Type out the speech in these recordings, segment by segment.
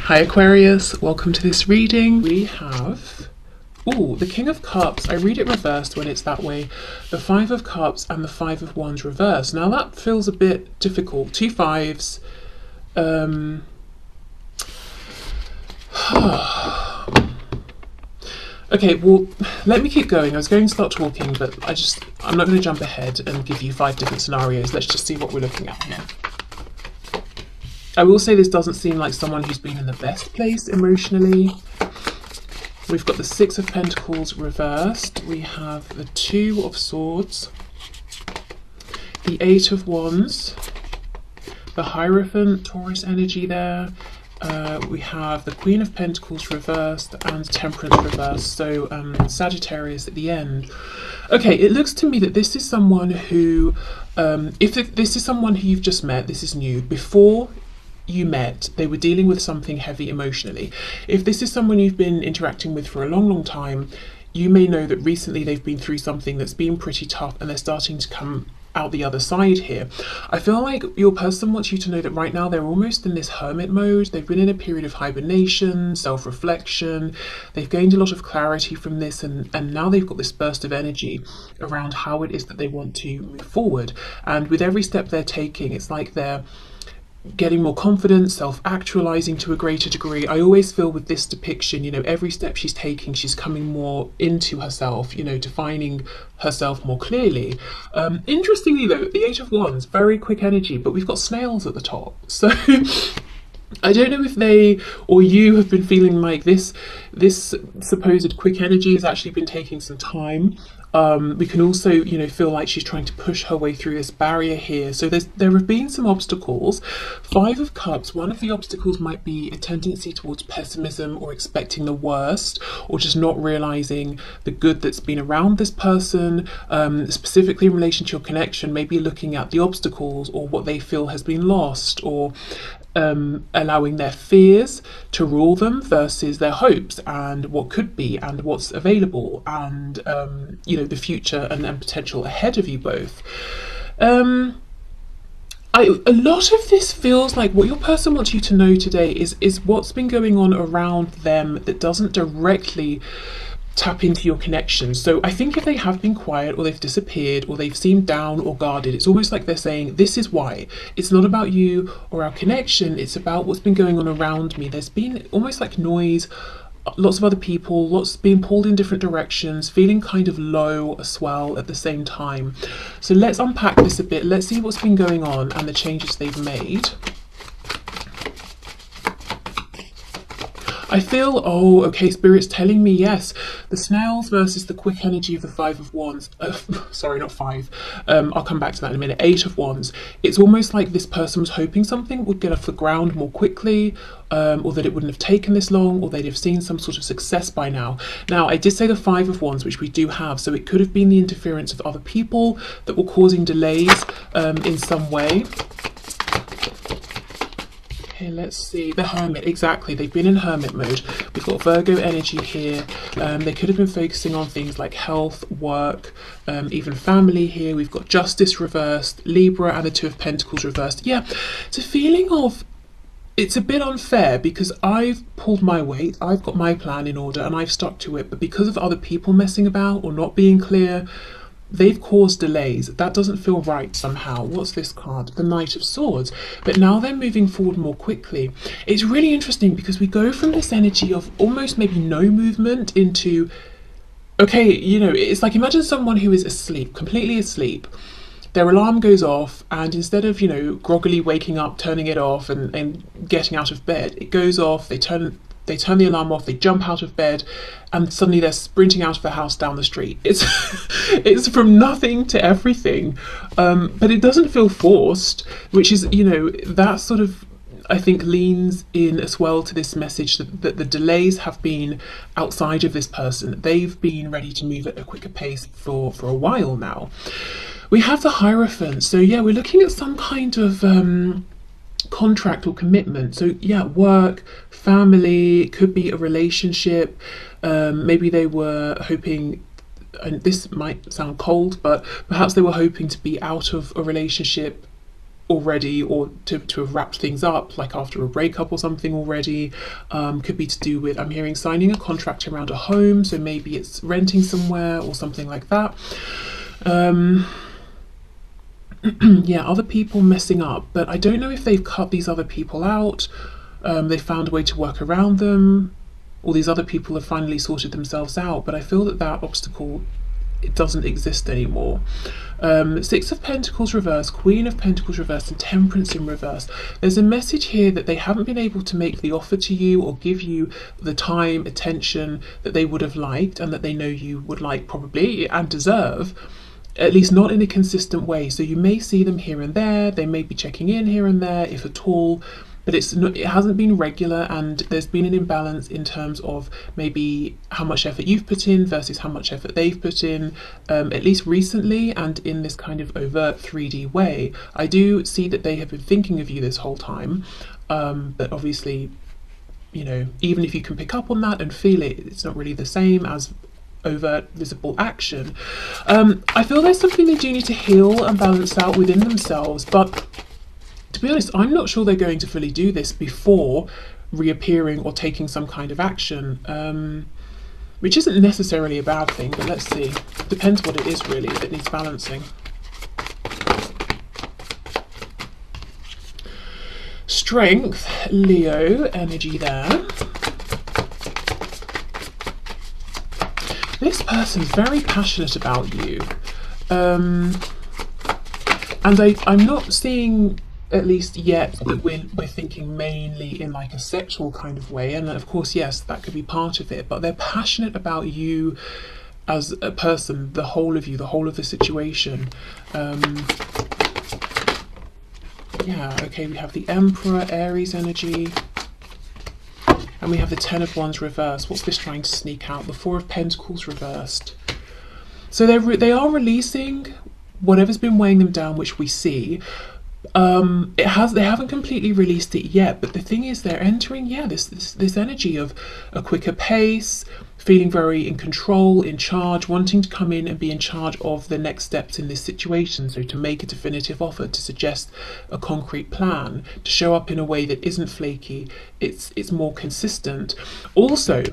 Hi Aquarius, welcome to this reading. We have, the King of Cups. I read it reversed when it's that way. The Five of Cups and the Five of Wands reversed. Now that feels a bit difficult. Two fives. Okay, well, let me keep going. I was going to start talking, but I'm not going to jump ahead and give you 5 different scenarios. Let's just see what we're looking at here. I will say this doesn't seem like someone who's been in the best place emotionally. We've got the Six of Pentacles reversed. We have the Two of Swords, the Eight of Wands, the Hierophant, Taurus energy there. We have the Queen of Pentacles reversed and Temperance reversed, so Sagittarius at the end. Okay, it looks to me that this is someone who, if this is someone who you've just met, this is new. Before you met, they were dealing with something heavy emotionally. If this is someone you've been interacting with for a long time, you may know that recently they've been through something that's been pretty tough and they're starting to come out the other side here. I feel like your person wants you to know that right now they're almost in this hermit mode. They've been in a period of hibernation, self-reflection. They've gained a lot of clarity from this, and now they've got this burst of energy around how it is that they want to move forward. And with every step they're taking, it's like they're getting more confident, self-actualizing to a greater degree. I always feel with this depiction, you know, every step she's taking, she's coming more into herself, you know, defining herself more clearly. Interestingly though, the Eight of Wands, very quick energy, but we've got snails at the top. So I don't know if they or you have been feeling like this supposed quick energy has actually been taking some time. We can also, you know, feel like she's trying to push her way through this barrier here. So there have been some obstacles. Five of Cups, one of the obstacles might be a tendency towards pessimism or expecting the worst, or just not realizing the good that's been around this person, specifically in relation to your connection, maybe looking at the obstacles or what they feel has been lost, or allowing their fears to rule them versus their hopes and what could be and what's available and you know, the future and potential ahead of you both. A lot of this feels like what your person wants you to know today is what's been going on around them that doesn't directly tap into your connections. So I think if they have been quiet or they've disappeared or they've seemed down or guarded, it's almost like they're saying, this is why. It's not about you or our connection, it's about what's been going on around me. There's been almost like noise, lots of other people, lots being pulled in different directions, feeling kind of low as well at the same time. So let's unpack this a bit. Let's see what's been going on and the changes they've made. I feel, okay, Spirit's telling me, yes, the snails versus the quick energy of the Five of Wands. Sorry, not five. I'll come back to that in a minute. Eight of Wands. It's almost like this person was hoping something would get off the ground more quickly, or that it wouldn't have taken this long, or they'd have seen some sort of success by now. Now, I did say the Five of Wands, which we do have, so it could have been the interference of other people that were causing delays in some way. Okay, let's see. The Hermit, exactly. They've been in Hermit mode. We've got Virgo energy here. They could have been focusing on things like health, work, even family here. We've got Justice reversed, Libra, and the Two of Pentacles reversed. Yeah, it's a feeling of, it's a bit unfair because I've pulled my weight, I've got my plan in order and I've stuck to it, but because of other people messing about or not being clear, they've caused delays. That doesn't feel right somehow. What's this card? The Knight of Swords. But now they're moving forward more quickly. It's really interesting because we go from this energy of almost maybe no movement into, okay, you know, it's like imagine someone who is asleep, completely asleep. Their alarm goes off and instead of, you know, groggily waking up, turning it off and getting out of bed, it goes off, they turn the alarm off, they jump out of bed, and suddenly they're sprinting out of the house down the street. It's from nothing to everything, but it doesn't feel forced, which is, you know, that sort of, I think, leans in as well to this message that the delays have been outside of this person. They've been ready to move at a quicker pace for a while now. We have the Hierophant, so yeah, we're looking at some kind of contract or commitment. So yeah, work, family, could be a relationship. Maybe they were hoping, and this might sound cold, but perhaps they were hoping to be out of a relationship already, or to have wrapped things up, like after a breakup or something already. Could be to do with, I'm hearing, signing a contract around a home, so maybe it's renting somewhere or something like that. Yeah, other people messing up, but I don't know if they've cut these other people out. They found a way to work around them, or these other people have finally sorted themselves out, but I feel that that obstacle, it doesn't exist anymore. Six of Pentacles reverse, Queen of Pentacles reverse, and Temperance in reverse. There's a message here that they haven't been able to make the offer to you or give you the time, attention that they would have liked, and that they know you would like probably and deserve, at least not in a consistent way. So you may see them here and there, they may be checking in here and there, if at all, but it hasn't been regular, and there's been an imbalance in terms of maybe how much effort you've put in versus how much effort they've put in, at least recently, and in this kind of overt 3D way. I do see that they have been thinking of you this whole time, but obviously, you know, even if you can pick up on that and feel it, it's not really the same as overt visible action. I feel there's something they do need to heal and balance out within themselves, but to be honest, I'm not sure they're going to fully do this before reappearing or taking some kind of action, which isn't necessarily a bad thing, but let's see. Depends what it is really that needs balancing. Strength, Leo energy there. This person's very passionate about you, and I'm not seeing, at least yet, that we're thinking mainly in like a sexual kind of way, and of course yes, that could be part of it, but they're passionate about you as a person, the whole of you, the whole of the situation. Yeah, okay, we have the Emperor, Aries energy, and we have the Ten of Wands reversed. What's this trying to sneak out? The Four of Pentacles reversed. So they are releasing whatever's been weighing them down, which we see. They haven't completely released it yet, but the thing is, they're entering, this energy of a quicker pace, feeling very in control, in charge, wanting to come in and be in charge of the next steps in this situation. So to make a definitive offer, to suggest a concrete plan, to show up in a way that isn't flaky, it's more consistent. Also,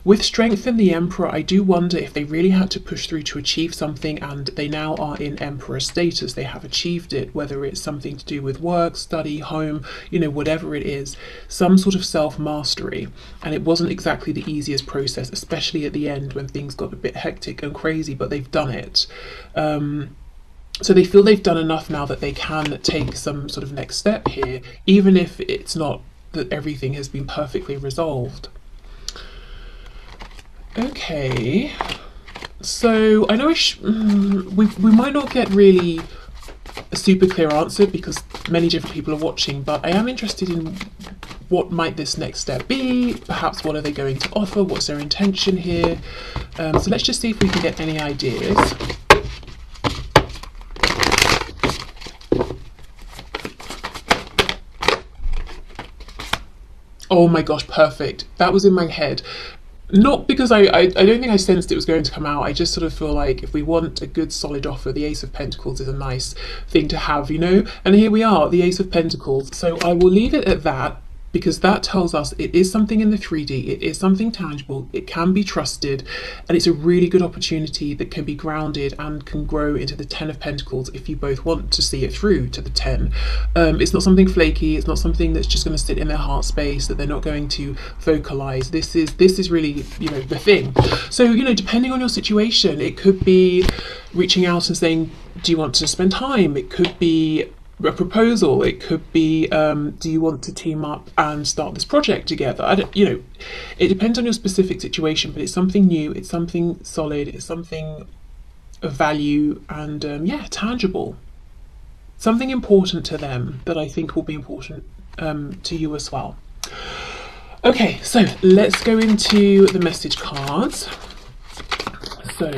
with Strength in the Emperor, I do wonder if they really had to push through to achieve something, and they now are in Emperor status. They have achieved it, whether it's something to do with work, study, home, you know, whatever it is, some sort of self-mastery. And it wasn't exactly the easiest process, especially at the end when things got a bit hectic and crazy, but they've done it. So they feel they've done enough now that they can take some sort of next step here, even if it's not that everything has been perfectly resolved. Okay, so I know we might not get really a super clear answer because many different people are watching, but I am interested in what might this next step be, perhaps what are they going to offer, what's their intention here. So let's just see if we can get any ideas. Oh my gosh, perfect. That was in my head. Not because I don't think I sensed it was going to come out. I just sort of feel like if we want a good solid offer, the Ace of Pentacles is a nice thing to have, you know? And here we are, the Ace of Pentacles. So I will leave it at that, because that tells us it is something in the 3D, it is something tangible, it can be trusted, and it's a really good opportunity that can be grounded and can grow into the 10 of Pentacles if you both want to see it through to the 10. It's not something flaky, it's not something that's just going to sit in their heart space that they're not going to vocalize. This is really, you know, the thing. So, you know, depending on your situation, it could be reaching out and saying, do you want to spend time? It could be a proposal, it could be do you want to team up and start this project together? You know, it depends on your specific situation, but it's something new, it's something solid, it's something of value, and yeah, tangible, something important to them that I think will be important to you as well. Okay, so let's go into the message cards. So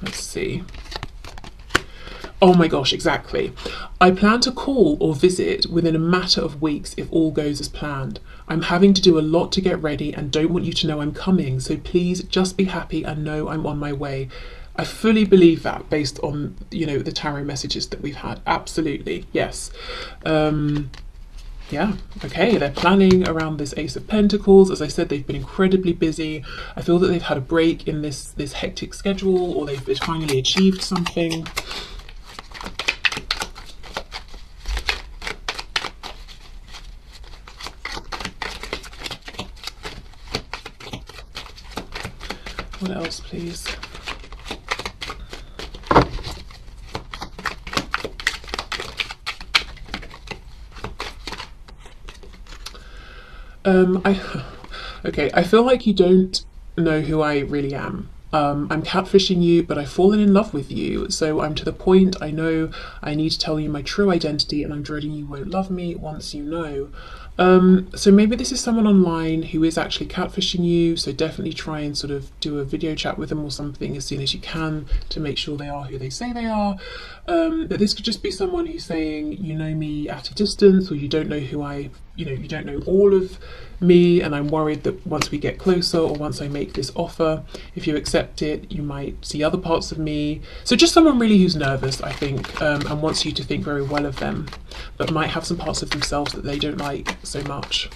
let's see. Oh my gosh, exactly. I plan to call or visit within a matter of weeks if all goes as planned. I'm having to do a lot to get ready and don't want you to know I'm coming, so please just be happy and know I'm on my way. I fully believe that based on, you know, the tarot messages that we've had. Absolutely, yes. Yeah, okay, they're planning around this Ace of Pentacles. As I said, they've been incredibly busy. I feel that they've had a break in this hectic schedule, or they've finally achieved something. What else, please? Okay, I feel like you don't know who I really am. I'm catfishing you, but I've fallen in love with you. So I'm to the point, I know I need to tell you my true identity, and I'm dreading you won't love me once you know. So maybe this is someone online who is actually catfishing you, so definitely try and sort of do a video chat with them or something as soon as you can to make sure they are who they say they are. But this could just be someone who's saying, you know me at a distance, or you don't know who you don't know all of me, and I'm worried that once we get closer, or once I make this offer, if you accept it, you might see other parts of me. So just someone really who's nervous, I think, and wants you to think very well of them, but might have some parts of themselves that they don't like so much.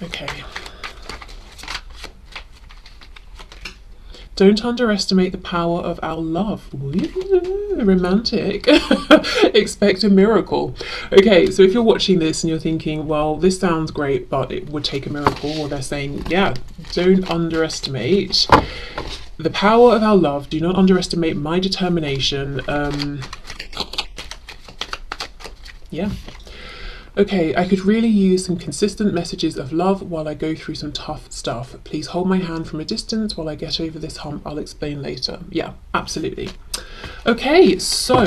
Okay. Don't underestimate the power of our love. Ooh, romantic. Expect a miracle. Okay, so if you're watching this and you're thinking, well, this sounds great, but it would take a miracle, or they're saying, yeah, don't underestimate the power of our love. Do not underestimate my determination. Yeah. Okay, I could really use some consistent messages of love while I go through some tough stuff. Please hold my hand from a distance while I get over this hump. I'll explain later. Yeah, absolutely. Okay, so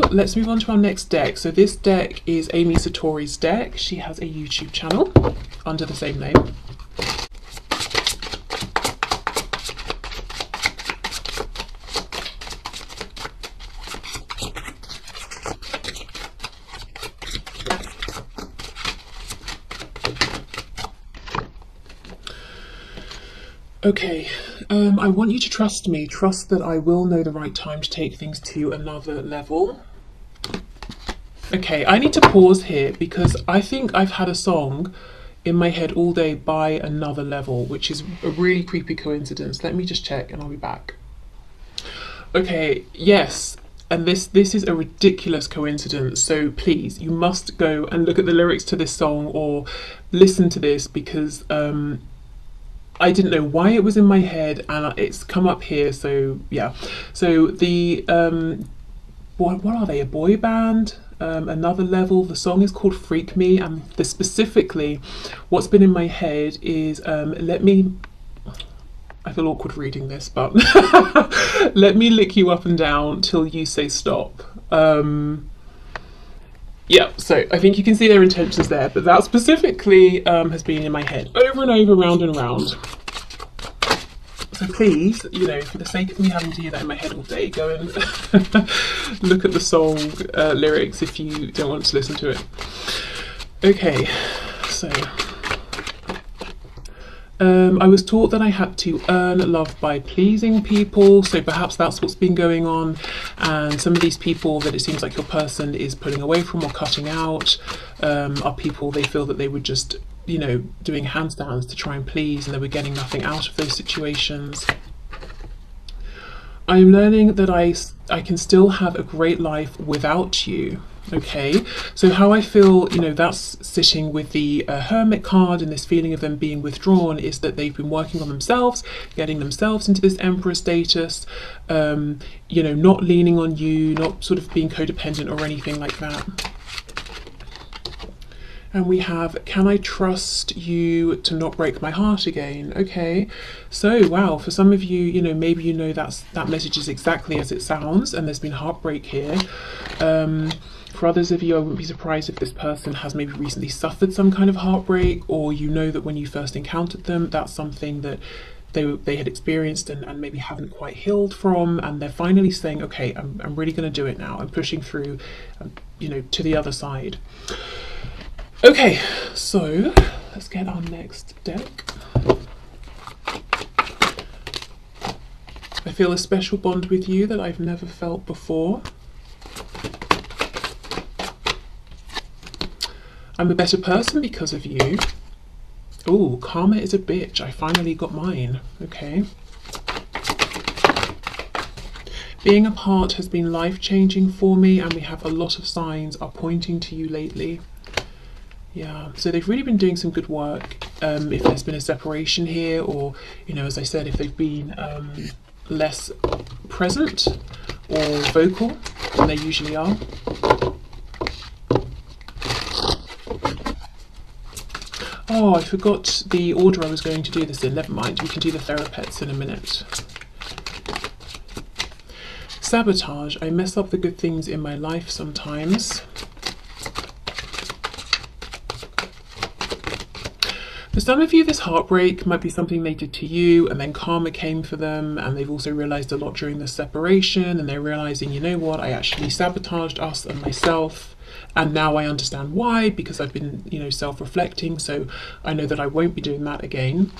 let's move on to our next deck. So this deck is Amy Satori's deck. She has a YouTube channel under the same name. Okay, I want you to trust me. Trust that I will know the right time to take things to another level. Okay, I need to pause here because I think I've had a song in my head all day by Another Level, which is a really creepy coincidence. Let me just check and I'll be back. Okay, yes, and this is a ridiculous coincidence, so please, you must go and look at the lyrics to this song or listen to this, because I didn't know why it was in my head and it's come up here. So yeah, so the what are they, a boy band? Another Level. The song is called Freak Me, and specifically what's been in my head is let me, I feel awkward reading this, but let me lick you up and down till you say stop. Yeah, so I think you can see their intentions there, but that specifically has been in my head over and over, round and round. So please, you know, for the sake of me having to hear that in my head all day, go and look at the song lyrics if you don't want to listen to it. Okay, so I was taught that I had to earn love by pleasing people, so perhaps that's what's been going on, and some of these people that it seems like your person is pulling away from or cutting out are people they feel that they were just, you know, doing handstands to try and please, and they were getting nothing out of those situations. I'm learning that I can still have a great life without you. Okay, so how I feel, you know, that's sitting with the Hermit card, and this feeling of them being withdrawn is that they've been working on themselves, getting themselves into this Emperor status, you know, not leaning on you, not sort of being codependent or anything like that. And we have, can I trust you to not break my heart again? Okay, so wow, for some of you, you know, maybe you know that message is exactly as it sounds, and there's been heartbreak here. For others of you, I wouldn't be surprised if this person has maybe recently suffered some kind of heartbreak, or you know that when you first encountered them, that's something that they had experienced and maybe haven't quite healed from, and they're finally saying, okay, I'm really going to do it now. I'm pushing through, you know, to the other side. Okay, so let's get our next deck. I feel a special bond with you that I've never felt before. I'm a better person because of you. Oh, karma is a bitch. I finally got mine. Okay. Being apart has been life-changing for me, and we have a lot of signs are pointing to you lately. Yeah, so they've really been doing some good work. If there's been a separation here, or, you know, as I said, if they've been less present or vocal than they usually are. Oh, I forgot the order I was going to do this in. Never mind, we can do the therapests in a minute. Sabotage. I mess up the good things in my life sometimes. For some of you, this heartbreak might be something they did to you, and then karma came for them, and they've also realised a lot during the separation, and they're realising, you know what, I actually sabotaged us and myself. And now I understand why, because I've been, you know, self-reflecting, so I know that I won't be doing that again.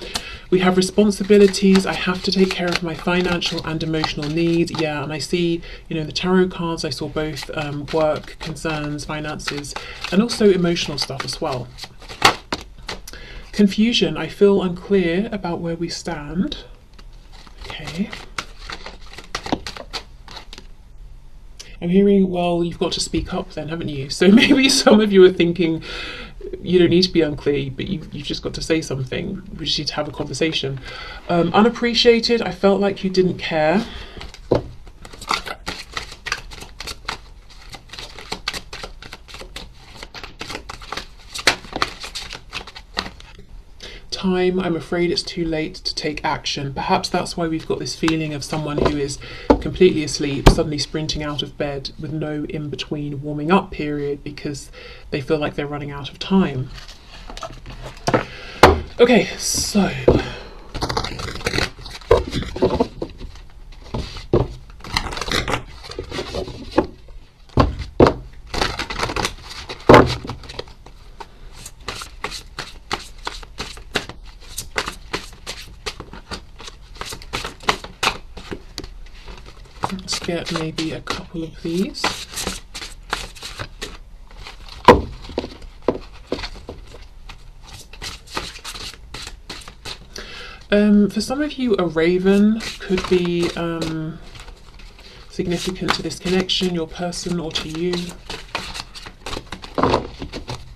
We have responsibilities. I have to take care of my financial and emotional needs. Yeah, and I see, you know, the tarot cards, I saw both work, concerns, finances, and also emotional stuff as well. Confusion. I feel unclear about where we stand. Okay. I'm hearing, well, you've got to speak up then, haven't you? So maybe some of you are thinking, you don't need to be unclear, but you've just got to say something. We just need to have a conversation. Unappreciated, I felt like you didn't care. Time, I'm afraid it's too late to take action. Perhaps that's why we've got this feeling of someone who is completely asleep, suddenly sprinting out of bed with no in-between warming up period because they feel like they're running out of time. Okay, so let's get maybe a couple of these. For some of you, a raven could be significant to this connection, your person or to you.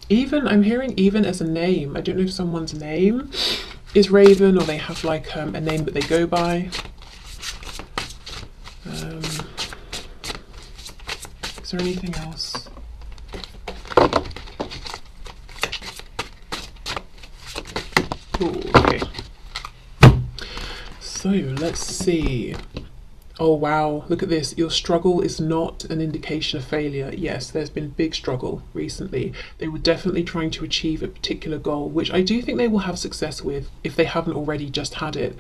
Even, I'm hearing even as a name. I don't know if someone's name is Raven or they have like a name that they go by. Is there anything else? Ooh, okay. So let's see. Oh wow, look at this. Your struggle is not an indication of failure. Yes, there's been big struggle recently. They were definitely trying to achieve a particular goal, which I do think they will have success with if they haven't already just had it.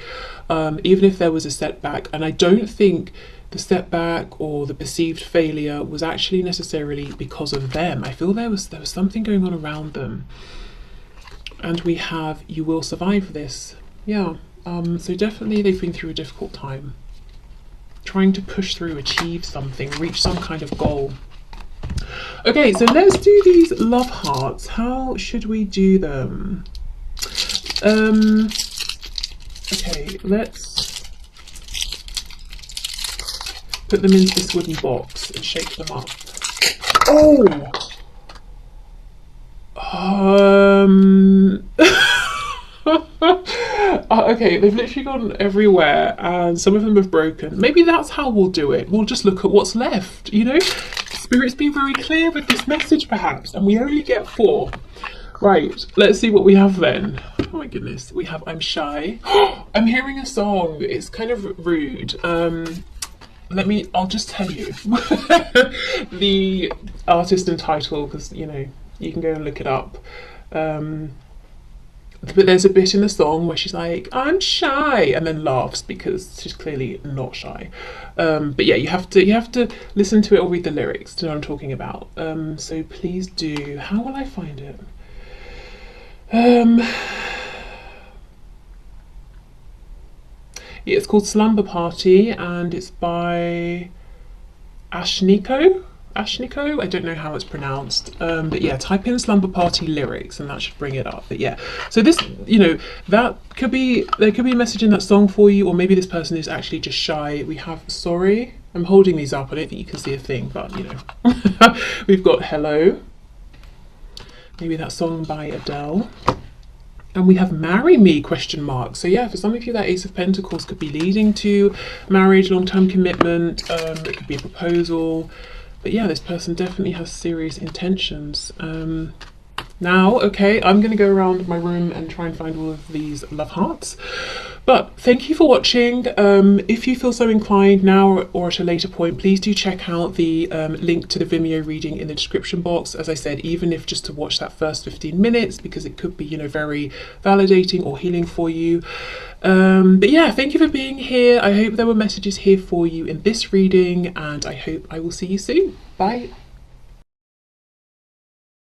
Even if there was a setback. And I don't think the setback or the perceived failure was actually necessarily because of them. I feel there was something going on around them. And we have, you will survive this. Yeah, so definitely they've been through a difficult time. Trying to push through, achieve something, reach some kind of goal. Okay, so let's do these love hearts. How should we do them? Okay, let's put them into this wooden box and shake them up. Oh! Okay, they've literally gone everywhere and some of them have broken. Maybe that's how we'll do it. We'll just look at what's left, you know? Spirit's been very clear with this message perhaps, and we only get 4. Right, let's see what we have then. Oh my goodness, we have I'm Shy. I'm hearing a song. It's kind of rude. I'll just tell you the artist and title because, you know, you can go and look it up. But there's a bit in the song where she's like, I'm shy, and then laughs because she's clearly not shy. But yeah, you have to listen to it or read the lyrics to know what I'm talking about. So please do. How will I find it? It's called Slumber Party, and it's by Ashniko. I don't know how it's pronounced, but yeah, type in Slumber Party lyrics and that should bring it up. But yeah, so this, you know, there could be a message in that song for you, or maybe this person is actually just shy. We have sorry, I'm holding these up, I don't think you can see a thing, but you know. We've got hello, maybe that song by Adele. And we have marry me, question mark. So yeah, for some of you, that Ace of Pentacles could be leading to marriage, long-term commitment. It could be a proposal. But yeah, this person definitely has serious intentions. Now, okay, I'm going to go around my room and try and find all of these love hearts. But thank you for watching. If you feel so inclined now or at a later point, please do check out the link to the Vimeo reading in the description box. As I said, even if just to watch that first 15 minutes, because it could be, you know, very validating or healing for you. But yeah, thank you for being here. I hope there were messages here for you in this reading, and I hope I will see you soon. Bye.